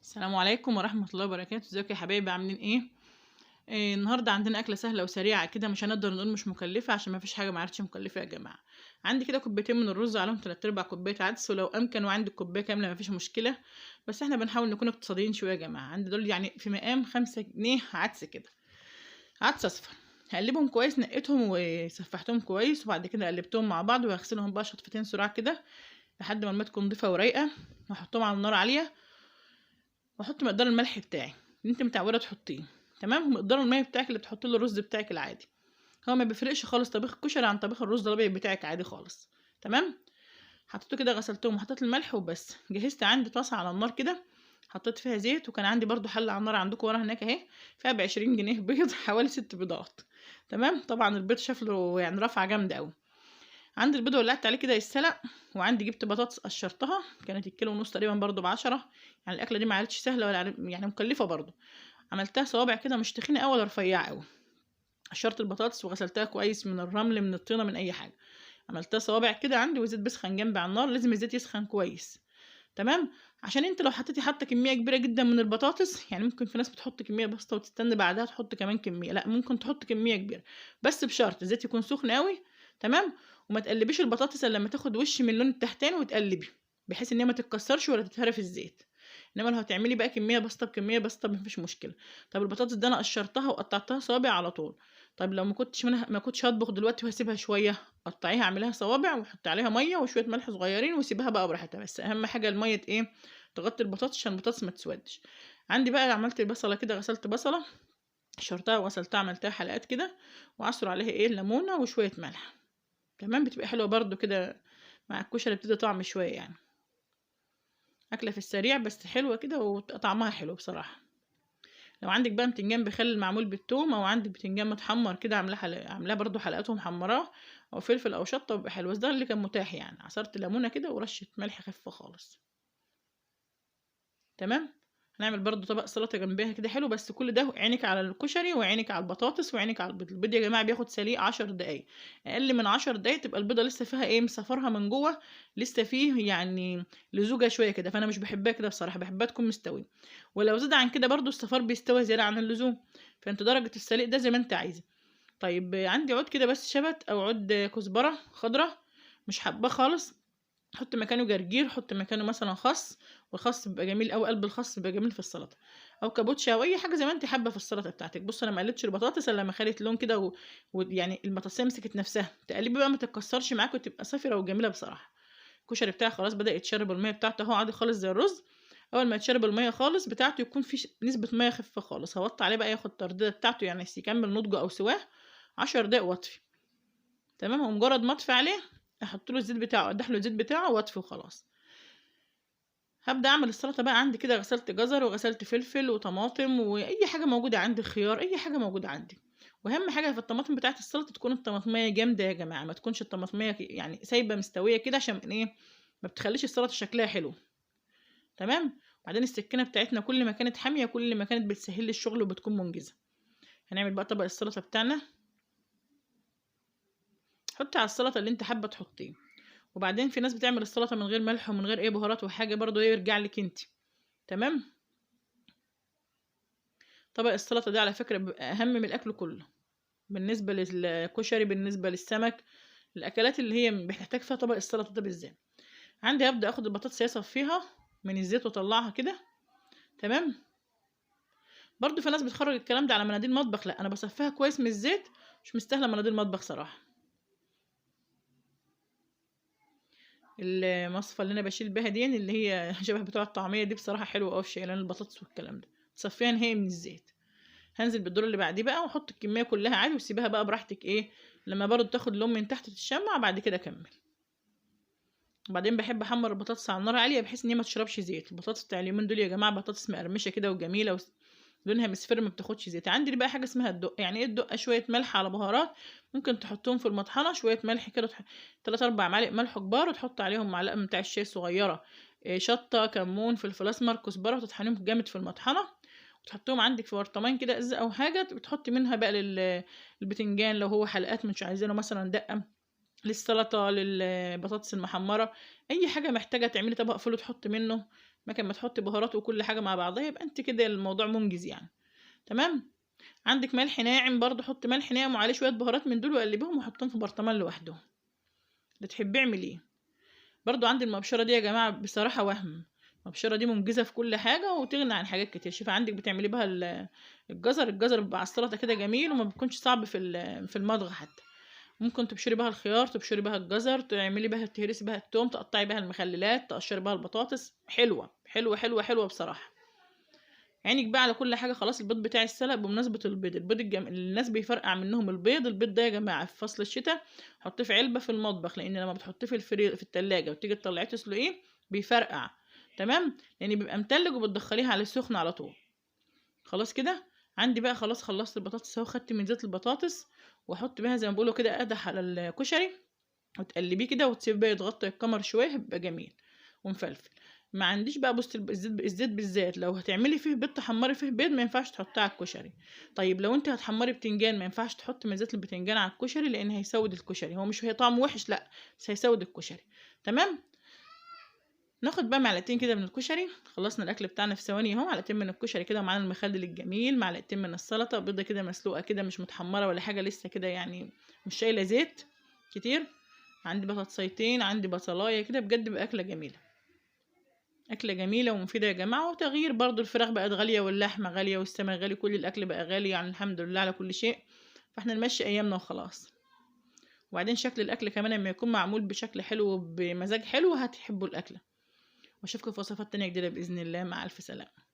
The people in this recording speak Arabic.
السلام عليكم ورحمة الله وبركاته. ازيكم يا حبايبي؟ عاملين ايه؟ النهارده عندنا اكله سهله وسريعه كده، مش هنقدر نقول مش مكلفه عشان ما فيش حاجه ما عادش مكلفه يا جماعه. عندي كده كوبايتين من الرز، عليهم 3/4 كوبايه عدس، ولو امكن وعندك كوبايه كامله ما فيش مشكله، بس احنا بنحاول نكون اقتصاديين شويه يا جماعه. عندي دول يعني في مقام 5 جنيه عدس كده، عدس اصفر. هقلبهم كويس، نقيتهم وسفحتهم كويس، وبعد كده قلبتهم مع بعض وهغسلهم بقى شطفتين سرعه كده لحد ما الماء تكون نضيفه ورايقه، واحطهم على النار عاليه، واحط مقدار الملح بتاعي اللي انت متعوده تحطيه، تمام، ومقدار الميه بتاعك اللي بتحطي له الرز بتاعك العادي. هو ما بيفرقش خالص طبيخ الكشري عن طبيخ الرز الابيض بتاعك، عادي خالص. تمام. حطيته كده، غسلتهم وحطيت الملح وبس. جهزت عندي طاسه على النار كده، حطيت فيها زيت، وكان عندي برضو حله على النار عندكم ورا هناك اهي، فيها ب20 جنيه بيض حوالي 6 بيضات. تمام. طبعا البيض شاف له يعني رفعه جامده قوي. عندي البيض ولعت عليه كده يتسلق، وعندي جبت بطاطس قشرتها، كانت الكيلو ونص تقريبا برضو ب10. يعني الاكله دي ما عادتش سهله ولا يعني مكلفه برضو. عملتها صوابع كده، مش تخينه قوي ولا رفيعه قوي. قشرت البطاطس وغسلتها كويس من الرمل من الطينه من اي حاجه. عملتها صوابع كده عندي، وزيت بيسخن جنبي على النار، لازم الزيت يسخن كويس. تمام. عشان انت لو حطيتي حتى كميه كبيره جدا من البطاطس، يعني ممكن في ناس بتحط كميه بسيطه وتستنى بعدها تحط كمان كميه، لا، ممكن تحط كميه كبيره، بس بشرط الزيت يكون سخن قوي. تمام. وما تقلبيش البطاطس الا لما تاخد وش من اللون التحتاني وتقلبي، بحيث ان هي ما تتكسرش ولا تتهرى في الزيت. انما لو هتعملي بقى كميه بسيطه بكميه بسيطه مفيش مشكله. طب البطاطس دي انا قشرتها وقطعتها صوابع على طول. طب لو ما كنتش هطبخ دلوقتي وهسيبها شويه، قطعيها اعمليها صوابع وحطي عليها ميه وشويه ملح صغيرين وسيبها بقى براحتها، بس اهم حاجه الميه ايه، تغطي البطاطس عشان البطاطس ما تسودش. عندي بقى عملت بصله كده، غسلت بصله، قشرتها وغسلتها، عملتها حلقات كده، وعصر عليها ايه ليمونه وشويه ملح. تمام. بتبقى حلوه برضو كده مع الكشري، بتدي طعم شويه يعني. اكله في السريع بس حلوه كده وطعمها حلو بصراحه. لو عندك بقى بتنجان بخل معمول بالثوم، او عندك بتنجان متحمر كده عاملاه برضو حلقات ومحمراه، او فلفل او شطه، بيبقى حلو. بس ده اللي كان متاح يعني. عصرت ليمونه كده ورشه ملح خفيفه خالص. تمام. هنعمل برضو طبق سلطه جنبها كده حلو، بس كل ده عينك على الكشري وعينك على البطاطس وعينك على البيض. البيض يا جماعه بياخد سليق 10 دقايق، اقل من 10 دقايق تبقى البيضه لسه فيها ايه، مصفرها من جوه، لسه فيه يعني لزوجه شويه كده، فانا مش بحبها كده بصراحه، بحبها تكون مستويه. ولو زاد عن كده برضو الصفار بيستوي زياده عن اللزوم، فانت درجه السليق ده زي ما انت عايزه. طيب عندي عود كده بس شبت، او عود كزبره خضراء، مش حباه خالص. حط مكانه جرجير، حط مكانه مثلا خس، والخس بيبقى جميل قوي، قلب الخس بيبقى جميل في السلطه، او كابوتشا او اي حاجه زي ما انت حابه في السلطه بتاعتك. بص انا ما قلتش البطاطس الا لما خدت لون كده ويعني البطاطسيه مسكت نفسها، تقلبي بقى ما تتكسرش معاك وتبقى صافره وجميله بصراحه. الكشري بتاعي خلاص بدأ يتشرب الميه بتاعته اهو، عادي خالص زي الرز. اول ما يتشرب الميه خالص بتاعته، يكون في نسبه ميه خفيفه خالص، هوطي عليه بقى ياخد التردده بتاعته يعني يكمل نضجه او سواه 10 دقايق واطفي. تمام. ومجرد ما اطفي عليه، احط له الزيت بتاعه، ادخله الزيت بتاعه واطفي وخلاص. هبدأ أعمل السلطة بقى. عندي كده غسلت جزر وغسلت فلفل وطماطم وأي حاجة موجودة عندي، خيار، أي حاجة موجودة عندي. وأهم حاجة في الطماطم بتاعة السلطة تكون الطماطمية جامدة يا جماعة، ما تكونش الطماطمية يعني سايبة مستوية كده، عشان إيه، ما بتخليش السلطة شكلها حلو. تمام. بعدين السكينة بتاعتنا كل ما كانت حامية كل ما كانت بتسهل لي الشغل وبتكون منجزة. هنعمل بقى طبق السلطة بتاعنا. حطي على السلطة اللي انت حابة تحطيه، وبعدين في ناس بتعمل السلطة من غير ملح ومن غير اي بهارات وحاجة، برضو ايه يرجع لك انت. تمام. طبق السلطة ده على فكرة بيبقى أهم من الأكل كله، بالنسبة للكشري، بالنسبة للسمك، الأكلات اللي هي بتحتاج فيها طبق السلطة ده بالذات. عندي هبدأ أخد البطاطس أصفيها من الزيت وأطلعها كده. تمام. برضو في ناس بتخرج الكلام ده على مناديل مطبخ، لا أنا بصفيها كويس من الزيت، مش مستاهلة مناديل مطبخ صراحة. المصفى اللي أنا بشيل بيها دي اللي هي شبه بتوع الطعمية دي، بصراحة حلوة أوي في شيلان البطاطس والكلام ده، تصفيها نهائي من الزيت. هنزل بالدور اللي بعديه بقى واحط الكميه كلها عادي، وسيبها بقى براحتك ايه، لما برضو تاخد لون من تحت تتشمع، بعد كده اكمل. وبعدين بحب احمر البطاطس على النار عاليه بحيث ان هي ما تشربش زيت. البطاطس بتاع اليومين دول يا جماعه بطاطس مقرمشه كده وجميله لونها مصفر، ما بتاخدش زيت. عندي بقى حاجه اسمها الدق. يعني ايه الدق؟ شويه ملح على بهارات، ممكن تحطهم في المطحنه، شويه ملح كده 3 4 معالق ملح كبار، وتحط عليهم معلقه من بتاع الشاي صغيره شطه، كمون، فلفل اسمر، كزبره، وتطحنيهم جامد في المطحنه، وتحطهم عندك في برطمان كده ازاز او حاجه، بتحطي منها بقى البتنجان لو هو حلقات مش عايزينه مثلا دقه، للسلطه، للبطاطس المحمره، اي حاجه محتاجه تعملي طبق فول وتحط منه، مكان ما تحطي بهارات وكل حاجه مع بعضها، يبقى انت كده الموضوع منجز يعني. تمام. عندك ملح ناعم برضو، حط ملح ناعم وعليه شويه بهارات من دول وقلبيهم وحطهم في برطمان لوحدهم، اللي تحبيه اعمليه. برضو عندي المبشره دي يا جماعه بصراحه المبشره دي منجزه في كل حاجه وتغني عن حاجات كتير. شوفي عندك بتعملي بها الجزر بيبقى على السلطه كده جميل وما بيكونش صعب في المضغ حتى. ممكن تبشري بها الخيار، تبشري بها الجزر، تعملي بها تهرسي بها التوم، تقطعي بها المخللات، تقشري بها البطاطس، حلوه حلوه حلوه حلوه بصراحه. عينك بقى على كل حاجه. خلاص البيض بتاعي اتسلق. بمناسبه البيض الناس بيفرقع منهم البيض ده يا جماعه في فصل الشتاء حطيه في علبه في المطبخ، لان لما بتحطيه في التلاجة وتيجي تطلعيه تسلقيه بيفرقع. تمام، لان بيبقى متلج وبتدخليه على السخن على طول. خلاص كده. عندي بقى خلاص خلصت البطاطس اهو، خدت من زيت البطاطس واحط بيها زي ما بيقولوا كده قدح على الكشري، وتقلبيه كده وتسيبيه بقى يتغطى الكمر شويه، هيبقى جميل ومفلفل. ما عنديش بقى بص الزيت بالذات لو هتعملي فيه بيض تحمري فيه بيض ما ينفعش تحطيه على الكشري. طيب لو انت هتحمري بتنجان ما ينفعش تحطي من زيت البتنجان على الكشري، لان هيسود الكشري. هو مش هي طعم وحش لا، بس هيسود الكشري. تمام. ناخد بقى معلقتين كده من الكشري. خلصنا الاكل بتاعنا في ثواني اهو. معلقتين من الكشري كده ومعانا المخلل الجميل، معلقتين من السلطه، بيضه كده مسلوقه كده مش متحمره ولا حاجه لسه كده يعني، مش شايله زيت كتير. عندي بطاطسيتين، عندي بصلايه كده، بجد بقى اكله جميله. اكله جميله ومفيده يا جماعه. وتغيير برضو الفراخ بقت غاليه واللحمه غاليه والسمك غالي، كل الاكل بقى غالي يعني، الحمد لله على كل شيء. فاحنا نمشي ايامنا وخلاص. وبعدين شكل الاكل كمان لما يكون معمول بشكل حلو وبمزاج حلو هتحبوا الاكله. واشوفكم في وصفات تانية جديدة بإذن الله. مع ألف سلامة.